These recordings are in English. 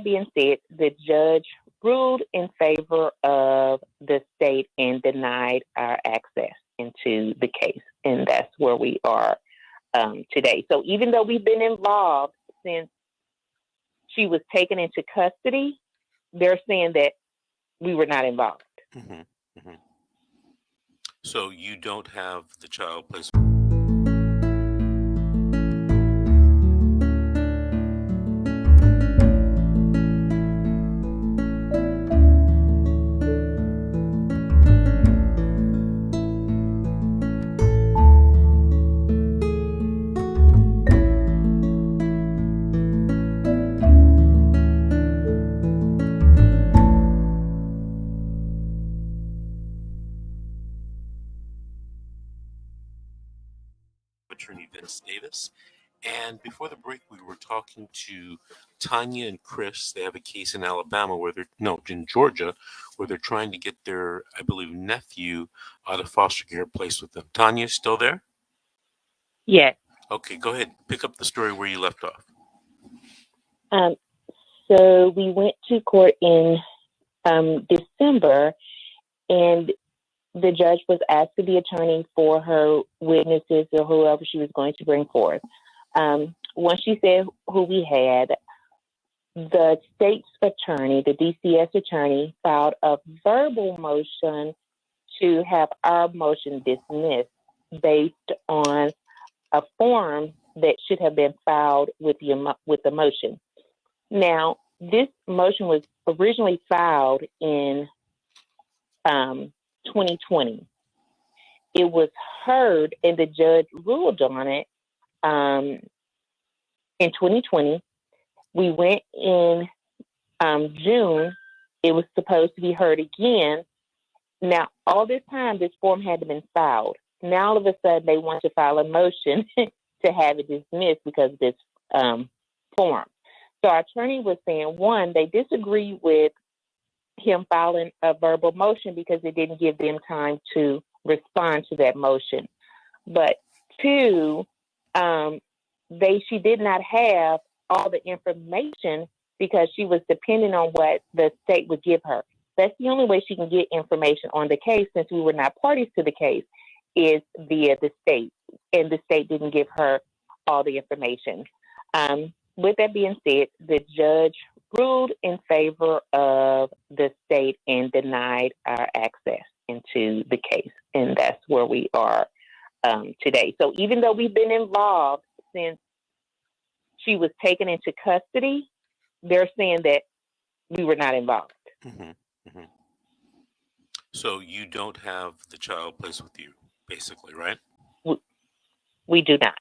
being said, the judge ruled in favor of the state and denied our access into the case. And that's where we are today. So even though we've been involved since she was taken into custody, they're saying that we were not involved. Mm-hmm. Mm-hmm. So you don't have the child placement. Attorney Vince Davis. And before the break, we were talking to Tanya and Chris. They have a case in Alabama in Georgia, where they're trying to get their, I believe, nephew out of foster care placed with them. Tanya, still there? Yes. Okay, go ahead. Pick up the story where you left off. So we went to court in December, and the judge was asking the attorney for her witnesses or whoever she was going to bring forth. Once she said who we had, the state's attorney, the DCS attorney, filed a verbal motion to have our motion dismissed based on a form that should have been filed with the motion. Now, this motion was originally filed in 2020. It was heard and the judge ruled on it in 2020. We went in June. It was supposed to be heard again. Now, all this time, this form hadn't been filed. Now, all of a sudden, they want to file a motion to have it dismissed because of this form. So our attorney was saying, one, they disagree with him filing a verbal motion because it didn't give them time to respond to that motion. But two, she did not have all the information because she was depending on what the state would give her. That's the only way she can get information on the case, since we were not parties to the case, is via the state. And the state didn't give her all the information. With that being said, the judge ruled in favor of the state and denied our access into the case. And that's where we are today. So even though we've been involved since she was taken into custody, they're saying that we were not involved. Mm-hmm. Mm-hmm. So you don't have the child placed with you, basically, right? We do not.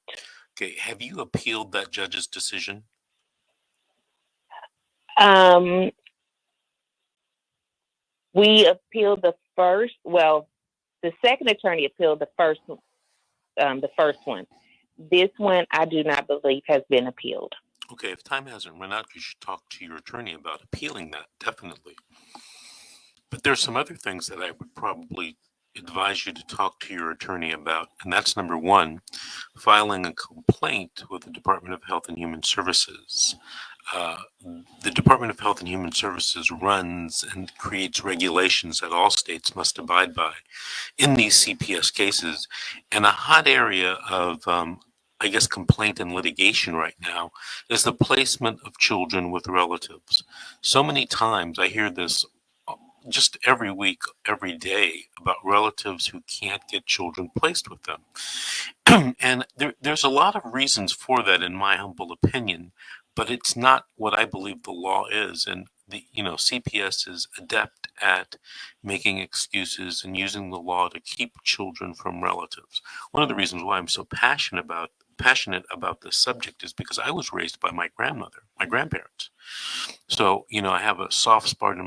Okay. Have you appealed that judge's decision? We appealed the second attorney appealed the first one. This one, I do not believe has been appealed. Okay, if time hasn't run out, you should talk to your attorney about appealing that, definitely. But there's some other things that I would probably advise you to talk to your attorney about. And that's number one, filing a complaint with the Department of Health and Human Services. The Department of Health and Human Services runs and creates regulations that all states must abide by in these CPS cases. And a hot area of complaint and litigation right now is the placement of children with relatives. So many times I hear this just every week, every day, about relatives who can't get children placed with them. And there's a lot of reasons for that, in my humble opinion, but it's not what I believe the law is. And CPS is adept at making excuses and using the law to keep children from relatives. One of the reasons why I'm so passionate about this subject is because I was raised by my grandparents. So, I have a soft spot in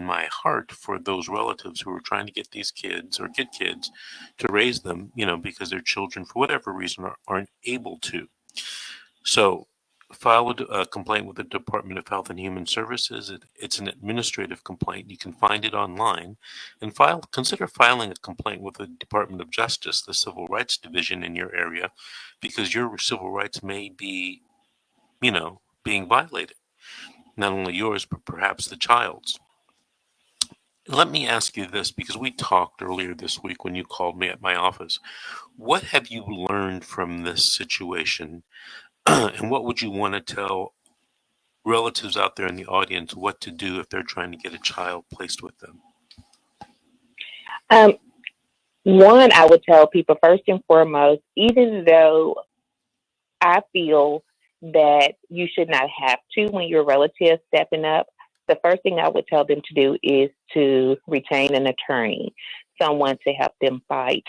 my heart for those relatives who are trying to get these kids or get kids to raise them, because their children, for whatever reason, aren't able to. So file a complaint with the Department of Health and Human Services. It's an administrative complaint. You can find it online, and consider filing a complaint with the Department of Justice, the Civil Rights Division in your area, because your civil rights may be, being violated. not only yours, but perhaps the child's. Let me ask you this, because we talked earlier this week when you called me at my office. What have you learned from this situation? And what would you want to tell relatives out there in the audience what to do if they're trying to get a child placed with them? One, I would tell people first and foremost, even though I feel that you should not have to when your relative is stepping up, the first thing I would tell them to do is to retain an attorney, someone to help them fight.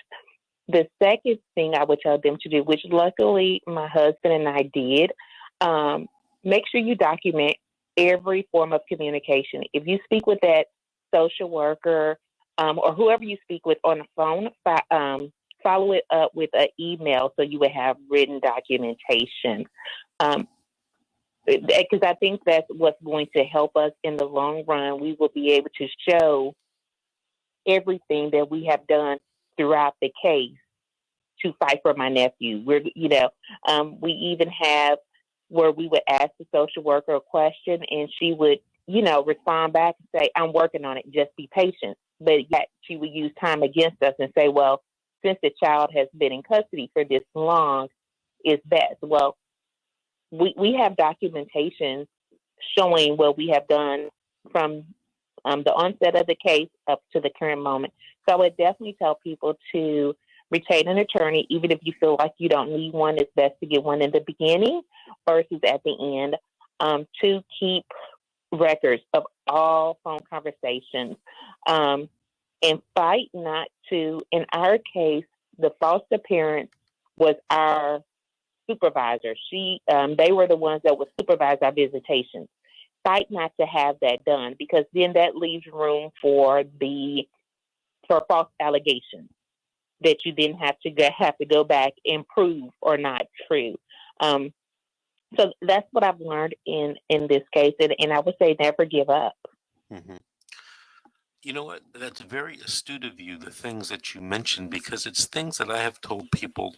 The second thing I would tell them to do, which luckily my husband and I did, make sure you document every form of communication. If you speak with that social worker or whoever you speak with on the phone, follow it up with an email so you would have written documentation. Because I think that's what's going to help us in the long run. We will be able to show everything that we have done throughout the case to fight for my nephew. We even have where we would ask the social worker a question and she would, respond back and say, I'm working on it, just be patient. But yet she would use time against us and say, well, since the child has been in custody for this long, it's best. Well, we have documentation showing what we have done from the onset of the case up to the current moment. So I would definitely tell people to retain an attorney, even if you feel like you don't need one. It's best to get one in the beginning versus at the end. To keep records of all phone conversations and fight not to. In our case, the foster parent was our supervisor. They were the ones that would supervise our visitations. Fight not to have that done, because then that leaves room for false allegations that you then have to go back and prove are not true. So that's what I've learned in this case, and I would say never give up. Mm-hmm. You know what? That's very astute of you, the things that you mentioned, because it's things that I have told people,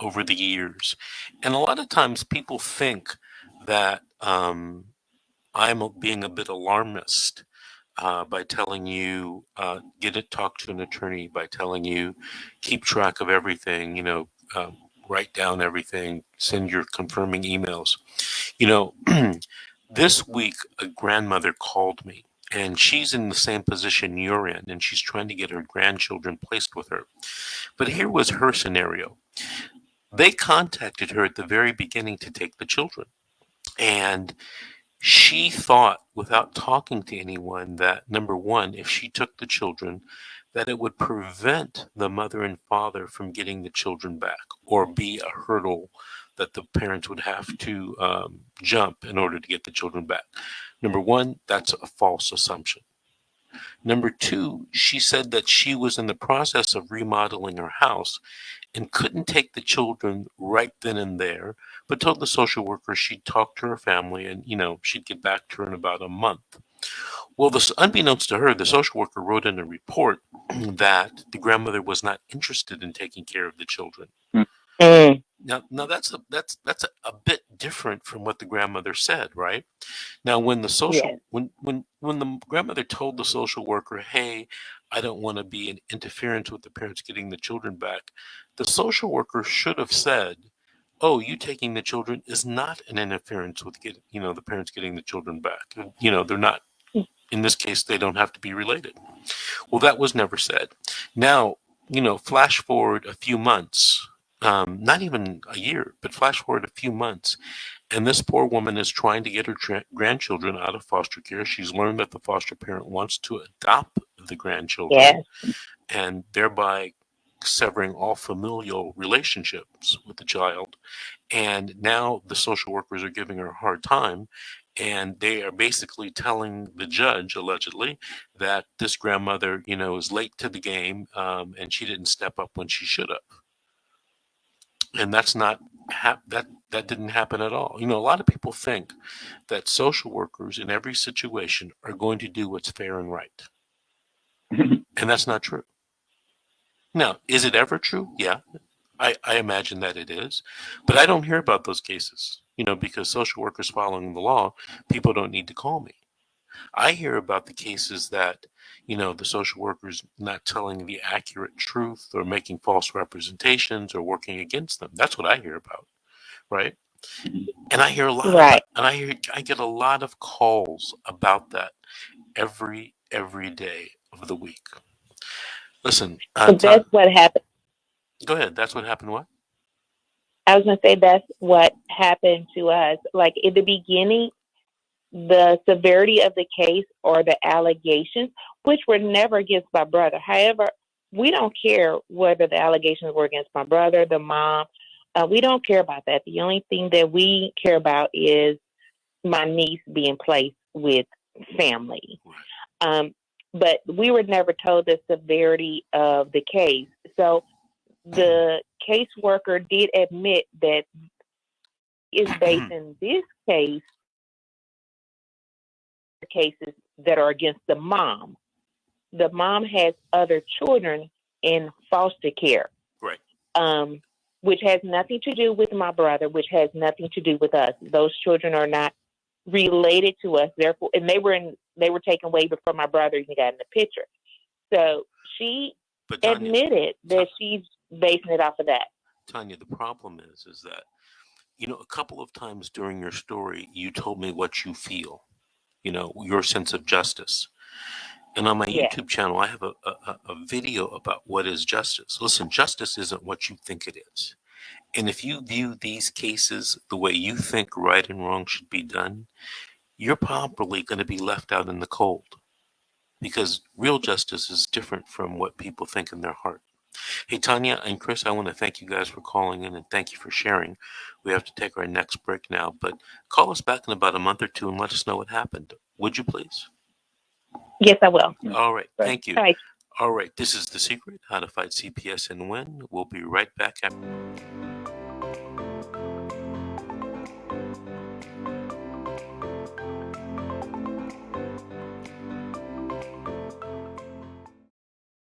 over the years. And a lot of times people think that I'm being a bit alarmist by telling you, talk to an attorney, by telling you, keep track of everything, write down everything, send your confirming emails. This week, a grandmother called me. And she's in the same position you're in, and she's trying to get her grandchildren placed with her. But here was her scenario. They contacted her at the very beginning to take the children. And she thought, without talking to anyone, that, number one, if she took the children, that it would prevent the mother and father from getting the children back, or be a hurdle that the parents would have to jump in order to get the children back. Number one, that's a false assumption. Number two, she said that she was in the process of remodeling her house and couldn't take the children right then and there, but told the social worker she'd talk to her family and, she'd get back to her in about a month. Well, unbeknownst to her, the social worker wrote in a report that the grandmother was not interested in taking care of the children. Mm. Now that's a bit different from what the grandmother said, right? Now, when the when the grandmother told the social worker, "Hey, I don't want to be an interference with the parents getting the children back," the social worker should have said, "Oh, you taking the children is not an interference with the parents getting the children back. They're not. In this case, they don't have to be related." Well, that was never said. Now, flash forward a few months. Not even a year, but flash forward a few months, and this poor woman is trying to get her grandchildren out of foster care. She's learned that the foster parent wants to adopt the grandchildren, and thereby severing all familial relationships with the child. And now the social workers are giving her a hard time, and they are basically telling the judge, allegedly, that this grandmother, is late to the game, and she didn't step up when she should have. And that's not that didn't happen at all. A lot of people think that social workers in every situation are going to do what's fair and right. And that's not true. Now, is it ever true? Yeah, I imagine that it is. But I don't hear about those cases. because social workers following the law, people don't need to call me. I hear about the cases that, the social workers not telling the accurate truth or making false representations or working against them. That's what I hear about, right? And I hear a lot Right. and I get a lot of calls about that every day of the week. Listen, But that's what happened. go ahead. That's what happened. What? I was going to say that's what happened to us. Like in the beginning, the severity of the case or the allegations, which were never against my brother. However, we don't care whether the allegations were against my brother, the mom. We don't care about that. The only thing that we care about is my niece being placed with family. But we were never told the severity of the case. So the caseworker did admit that is based in this case cases that are against the mom. The mom has other children in foster care, Right. Which has nothing to do with my brother, which has nothing to do with us. Those children are not related to us, therefore, and they were taken way before my brother even got in the picture. So she admitted that she's basing it off of that. Tanya, the problem is that, a couple of times during your story, you told me what you feel, your sense of justice. And on my YouTube channel, I have a video about what is justice. Listen, justice isn't what you think it is. And if you view these cases the way you think right and wrong should be done, you're probably going to be left out in the cold, because real justice is different from what people think in their heart. Hey, Tanya and Chris, I want to thank you guys for calling in and thank you for sharing. We have to take our next break now, but call us back in about a month or two and let us know what happened. Would you please? Yes, I will. All right. Thank you. All right. All right. This is The Secret, How to Fight CPS and Win. We'll be right back after.